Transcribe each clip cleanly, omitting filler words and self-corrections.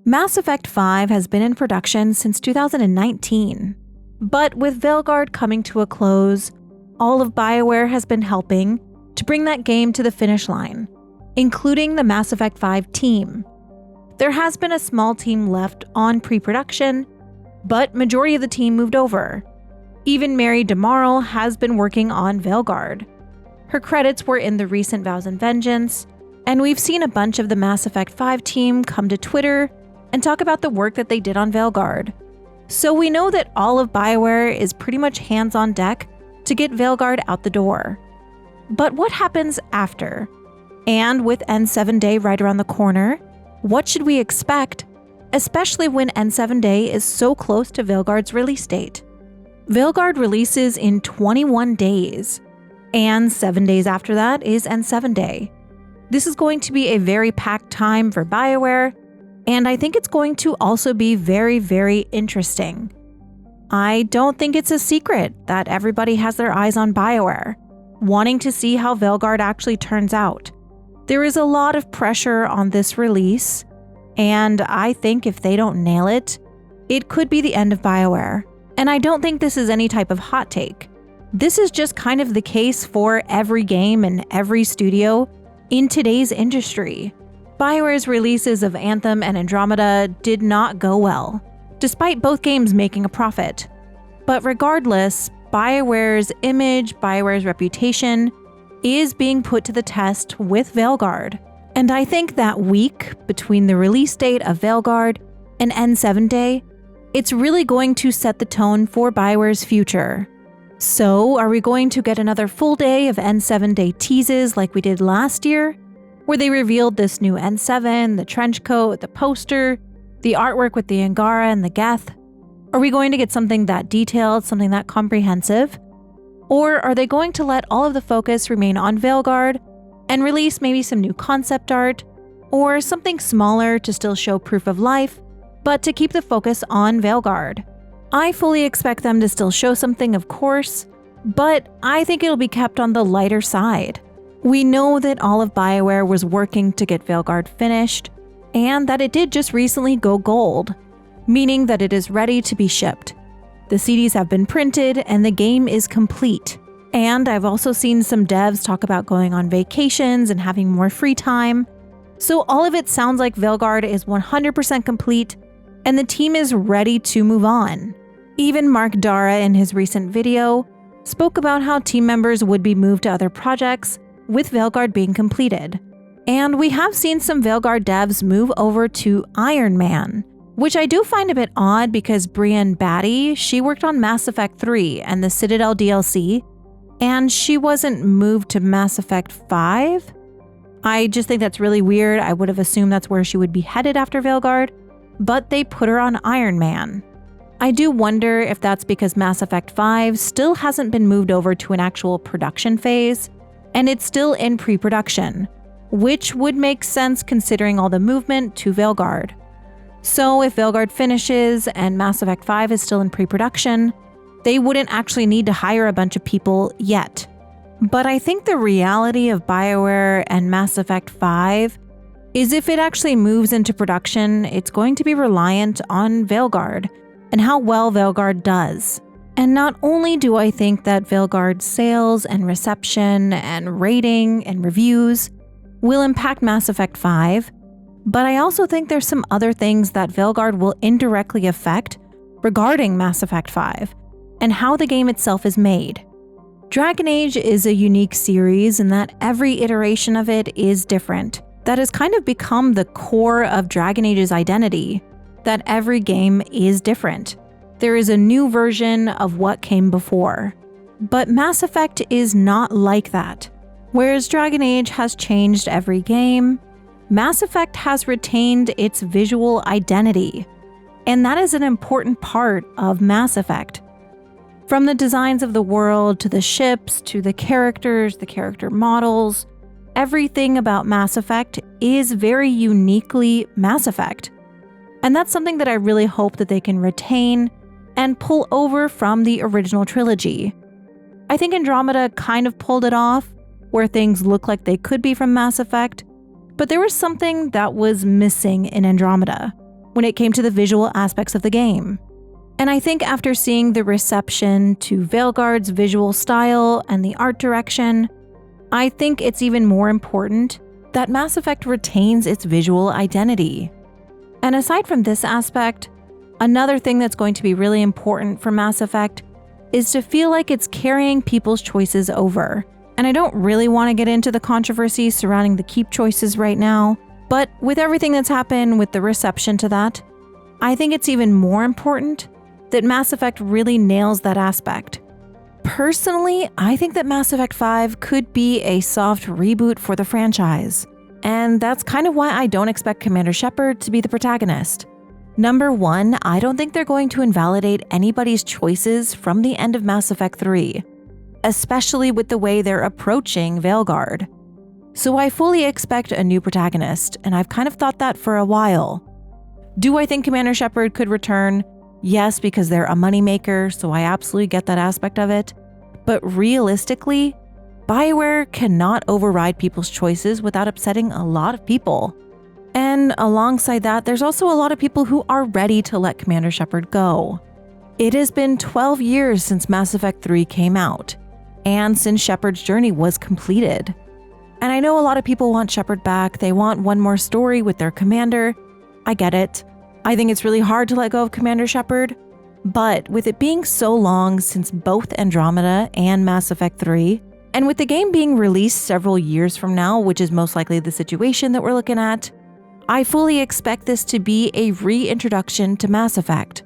Mass Effect 5 has been in production since 2019. But with Veilguard coming to a close, all of BioWare has been helping to bring that game to the finish line, including the Mass Effect 5 team. There has been a small team left on pre-production, but majority of the team moved over. Even Mary DeMarle has been working on Veilguard. Her credits were in the recent Vows and Vengeance, and we've seen a bunch of the Mass Effect 5 team come to Twitter and talk about the work that they did on Veilguard. So we know that all of BioWare is pretty much hands on deck to get Veilguard out the door. But what happens after? And with N7 Day right around the corner, what should we expect, especially when N7 Day is so close to Veilguard's release date? Veilguard releases in 21 days, and 7 days after that is N7 Day. This is going to be a very packed time for BioWare, and I think it's going to also be very, very interesting. I don't think it's a secret that everybody has their eyes on BioWare, wanting to see how Veilguard actually turns out. There is a lot of pressure on this release, and I think if they don't nail it, it could be the end of BioWare. And I don't think this is any type of hot take. This is just kind of the case for every game and every studio in today's industry. BioWare's releases of Anthem and Andromeda did not go well, despite both games making a profit. But regardless, BioWare's image, BioWare's reputation is being put to the test with Veilguard. And I think that week between the release date of Veilguard and N7 Day, it's really going to set the tone for BioWare's future. So, are we going to get another full day of N7 Day teases like we did last year, where they revealed this new N7, the trench coat, the poster, the artwork with the Angara and the Geth? Are we going to get something that detailed, something that comprehensive? Or are they going to let all of the focus remain on Veilguard and release maybe some new concept art, or something smaller to still show proof of life, but to keep the focus on Veilguard? I fully expect them to still show something, of course, but I think it'll be kept on the lighter side. We know that all of BioWare was working to get Veilguard finished, and that it did just recently go gold, meaning that it is ready to be shipped. The CDs have been printed and the game is complete. And I've also seen some devs talk about going on vacations and having more free time. So all of it sounds like Veilguard is 100% complete and the team is ready to move on. Even Mark Dara in his recent video spoke about how team members would be moved to other projects with Veilguard being completed. And we have seen some Veilguard devs move over to Iron Man, which I do find a bit odd because Brienne Batty, she worked on Mass Effect 3 and the Citadel DLC, and she wasn't moved to Mass Effect 5? I just think that's really weird. I would have assumed that's where she would be headed after Veilguard, but they put her on Iron Man. I do wonder if that's because Mass Effect 5 still hasn't been moved over to an actual production phase, and it's still in pre-production, which would make sense considering all the movement to Veilguard. So if Veilguard finishes and Mass Effect 5 is still in pre-production, they wouldn't actually need to hire a bunch of people yet. But I think the reality of BioWare and Mass Effect 5 is if it actually moves into production, it's going to be reliant on Veilguard and how well Veilguard does. And not only do I think that Veilguard's sales and reception and rating and reviews will impact Mass Effect 5, but I also think there's some other things that Veilguard will indirectly affect regarding Mass Effect 5 and how the game itself is made. Dragon Age is a unique series in that every iteration of it is different. That has kind of become the core of Dragon Age's identity, that every game is different. There is a new version of what came before. But Mass Effect is not like that. Whereas Dragon Age has changed every game, Mass Effect has retained its visual identity. And that is an important part of Mass Effect. From the designs of the world, to the ships, to the characters, the character models, everything about Mass Effect is very uniquely Mass Effect. And that's something that I really hope that they can retain and pull over from the original trilogy. I think Andromeda kind of pulled it off, where things look like they could be from Mass Effect, but there was something that was missing in Andromeda. when it came to the visual aspects of the game. And I think after seeing the reception to Veilguard's visual style and the art direction, I think it's even more important that Mass Effect retains its visual identity. And aside from this aspect, another thing that's going to be really important for Mass Effect is to feel like it's carrying people's choices over. And I don't really want to get into the controversy surrounding the keep choices right now, but with everything that's happened with the reception to that, I think it's even more important that Mass Effect really nails that aspect. Personally, I think that Mass Effect 5 could be a soft reboot for the franchise, and that's kind of why I don't expect Commander Shepard to be the protagonist. Number one, I don't think they're going to invalidate anybody's choices from the end of Mass Effect 3, especially with the way they're approaching Veilguard. So I fully expect a new protagonist, and I've kind of thought that for a while. Do I think Commander Shepard could return? Yes, because they're a moneymaker, so I absolutely get that aspect of it. But realistically, BioWare cannot override people's choices without upsetting a lot of people. And alongside that, there's also a lot of people who are ready to let Commander Shepard go. It has been 12 years since Mass Effect 3 came out, and since Shepard's journey was completed. And I know a lot of people want Shepard back, they want one more story with their commander. I get it. I think it's really hard to let go of Commander Shepard, but with it being so long since both Andromeda and Mass Effect 3, and with the game being released several years from now, which is most likely the situation that we're looking at, I fully expect this to be a reintroduction to Mass Effect.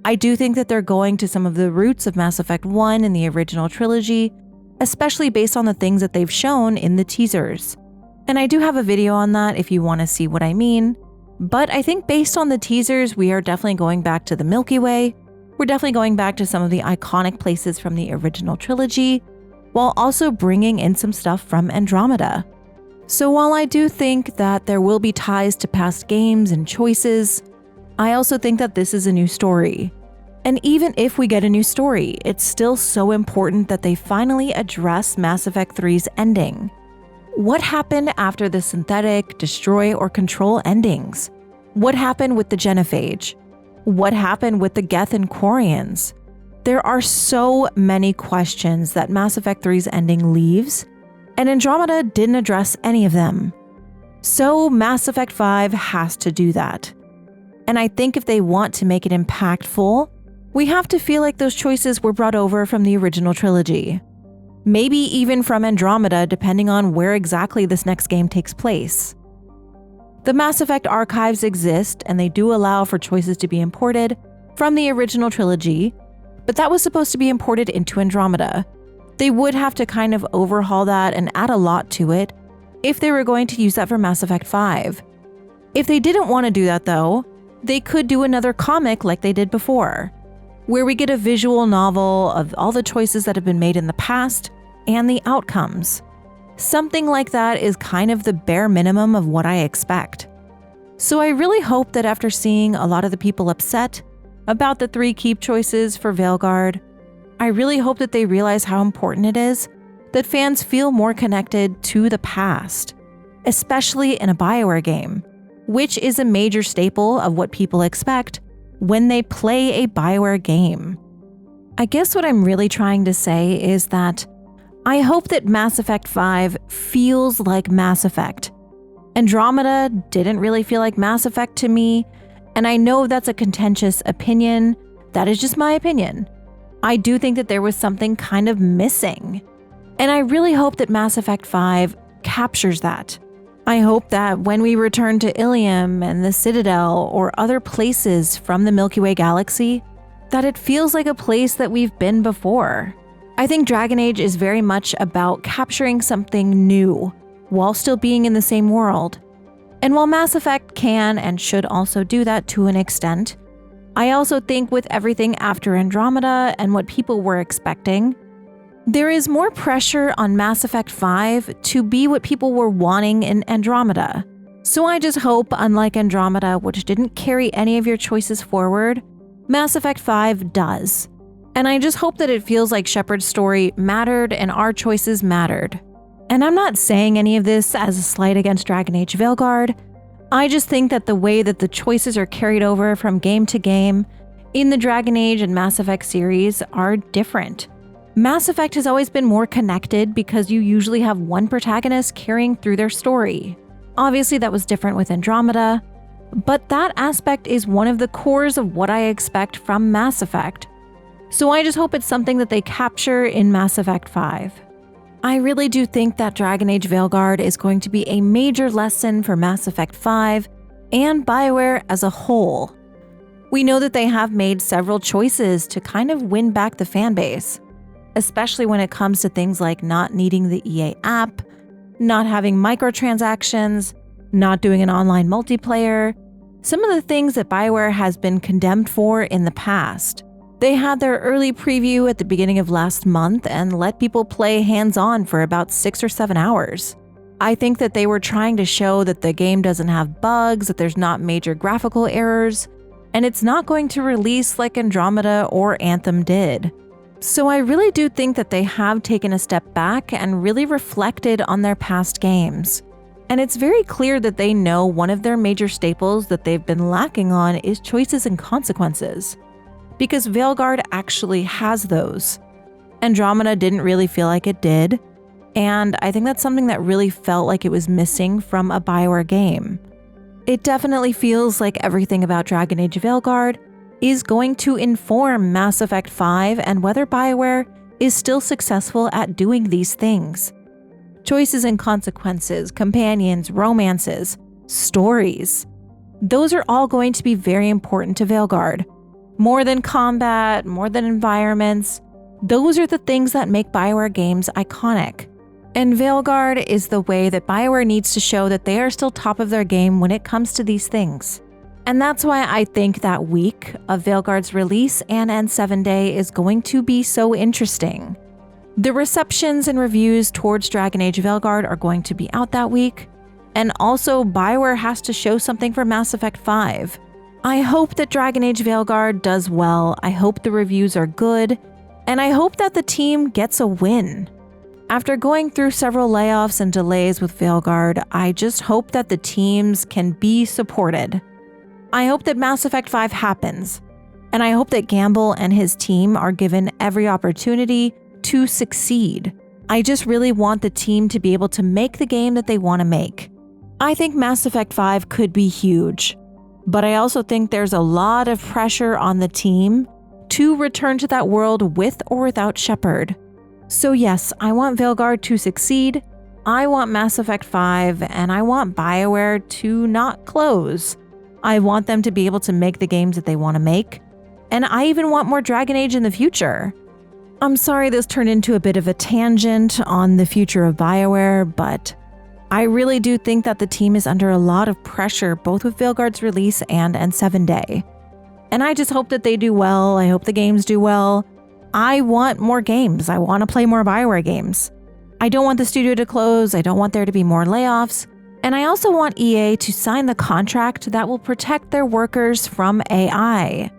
I do think that they're going to some of the roots of Mass Effect 1 in the original trilogy, especially based on the things that they've shown in the teasers. And I do have a video on that if you want to see what I mean. But I think based on the teasers, we are definitely going back to the Milky Way. We're definitely going back to some of the iconic places from the original trilogy, while also bringing in some stuff from Andromeda. So while I do think that there will be ties to past games and choices, I also think that this is a new story. And even if we get a new story, it's still so important that they finally address Mass Effect 3's ending. What happened after the synthetic, destroy, or control endings? What happened with the genophage? What happened with the Geth and Quarians? There are so many questions that Mass Effect 3's ending leaves, and Andromeda didn't address any of them. So Mass Effect 5 has to do that. And I think if they want to make it impactful, we have to feel like those choices were brought over from the original trilogy. Maybe even from Andromeda, depending on where exactly this next game takes place. The Mass Effect archives exist, and they do allow for choices to be imported from the original trilogy, but that was supposed to be imported into Andromeda. They would have to kind of overhaul that and add a lot to it if they were going to use that for Mass Effect 5. If they didn't want to do that though, they could do another comic like they did before, where we get a visual novel of all the choices that have been made in the past and the outcomes. Something like that is kind of the bare minimum of what I expect. So I really hope that after seeing a lot of the people upset about the 3 keep choices for Veilguard, I really hope that they realize how important it is that fans feel more connected to the past, especially in a BioWare game, which is a major staple of what people expect when they play a BioWare game. I guess what I'm really trying to say is that I hope that Mass Effect 5 feels like Mass Effect. Andromeda didn't really feel like Mass Effect to me, and I know that's a contentious opinion. That is just my opinion. I do think that there was something kind of missing. And I really hope that Mass Effect 5 captures that. I hope that when we return to Ilium and the Citadel or other places from the Milky Way galaxy, that it feels like a place that we've been before. I think Dragon Age is very much about capturing something new while still being in the same world. And while Mass Effect can and should also do that to an extent, I also think with everything after Andromeda and what people were expecting, there is more pressure on Mass Effect 5 to be what people were wanting in Andromeda. So I just hope, unlike Andromeda, which didn't carry any of your choices forward, Mass Effect 5 does. And I just hope that it feels like Shepard's story mattered and our choices mattered. And I'm not saying any of this as a slight against Dragon Age Veilguard. I just think that the way that the choices are carried over from game to game in the Dragon Age and Mass Effect series are different. Mass Effect has always been more connected because you usually have one protagonist carrying through their story. Obviously, that was different with Andromeda, but that aspect is one of the cores of what I expect from Mass Effect. So I just hope it's something that they capture in Mass Effect 5. I really do think that Dragon Age Veilguard is going to be a major lesson for Mass Effect 5 and BioWare as a whole. We know that they have made several choices to kind of win back the fanbase, especially when it comes to things like not needing the EA app, not having microtransactions, not doing an online multiplayer, some of the things that BioWare has been condemned for in the past. They had their early preview at the beginning of last month and let people play hands-on for about 6 or 7 hours. I think that they were trying to show that the game doesn't have bugs, that there's not major graphical errors, and it's not going to release like Andromeda or Anthem did. So I really do think that they have taken a step back and really reflected on their past games. And it's very clear that they know one of their major staples that they've been lacking on is choices and consequences. Because Veilguard actually has those. Andromeda didn't really feel like it did, and I think that's something that really felt like it was missing from a BioWare game. It definitely feels like everything about Dragon Age Veilguard is going to inform Mass Effect 5 and whether BioWare is still successful at doing these things. Choices and consequences, companions, romances, stories. Those are all going to be very important to Veilguard. More than combat, more than environments, those are the things that make BioWare games iconic. And Veilguard is the way that BioWare needs to show that they are still top of their game when it comes to these things. And that's why I think that week of Veilguard's release and N7 Day is going to be so interesting. The receptions and reviews towards Dragon Age Veilguard are going to be out that week, and also BioWare has to show something for Mass Effect 5. I hope that Dragon Age Veilguard does well, I hope the reviews are good, and I hope that the team gets a win. After going through several layoffs and delays with Veilguard, I just hope that the teams can be supported. I hope that Mass Effect 5 happens, and I hope that Gamble and his team are given every opportunity to succeed. I just really want the team to be able to make the game that they want to make. I think Mass Effect 5 could be huge. But I also think there's a lot of pressure on the team to return to that world with or without Shepard. So yes, I want Veilguard to succeed, I want Mass Effect 5, and I want BioWare to not close. I want them to be able to make the games that they want to make, and I even want more Dragon Age in the future. I'm sorry this turned into a bit of a tangent on the future of BioWare, but I really do think that the team is under a lot of pressure, both with Veilguard's release and N7 Day. And I just hope that they do well. I hope the games do well. I want more games. I want to play more BioWare games. I don't want the studio to close. I don't want there to be more layoffs. And I also want EA to sign the contract that will protect their workers from AI.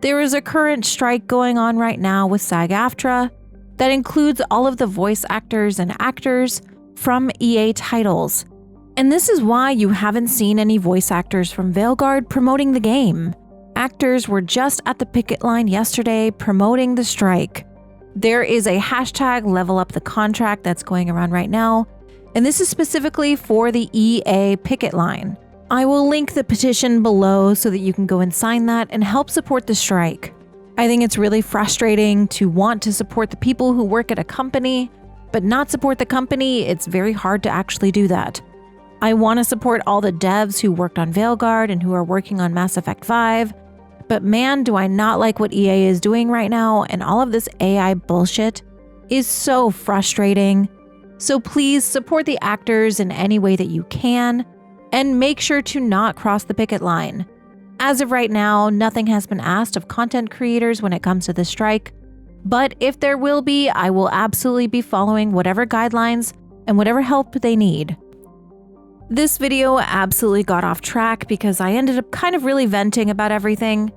There is a current strike going on right now with SAG-AFTRA that includes all of the voice actors and actors from EA titles. And this is why you haven't seen any voice actors from Veilguard promoting the game. Actors were just at the picket line yesterday promoting the strike. There is a hashtag #LevelUpTheContract that's going around right now, and this is specifically for the EA picket line. I will link the petition below so that you can go and sign that and help support the strike. I think it's really frustrating to want to support the people who work at a company, but not support the company. It's very hard to actually do that. I want to support all the devs who worked on Veilguard and who are working on Mass Effect 5, but man, do I not like what EA is doing right now, and all of this AI bullshit is so frustrating. So please support the actors in any way that you can, and make sure to not cross the picket line. As of right now, nothing has been asked of content creators when it comes to the strike, but if there will be, I will absolutely be following whatever guidelines and whatever help they need. This video absolutely got off track because I ended up kind of really venting about everything.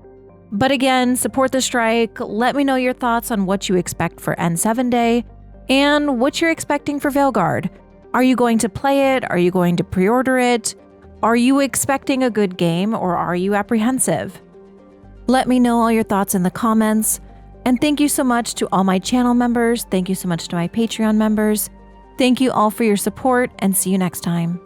But again, support the strike, let me know your thoughts on what you expect for N7 Day, and what you're expecting for Veilguard. Are you going to play it? Are you going to pre-order it? Are you expecting a good game or are you apprehensive? Let me know all your thoughts in the comments. And thank you so much to all my channel members. Thank you so much to my Patreon members. Thank you all for your support and see you next time.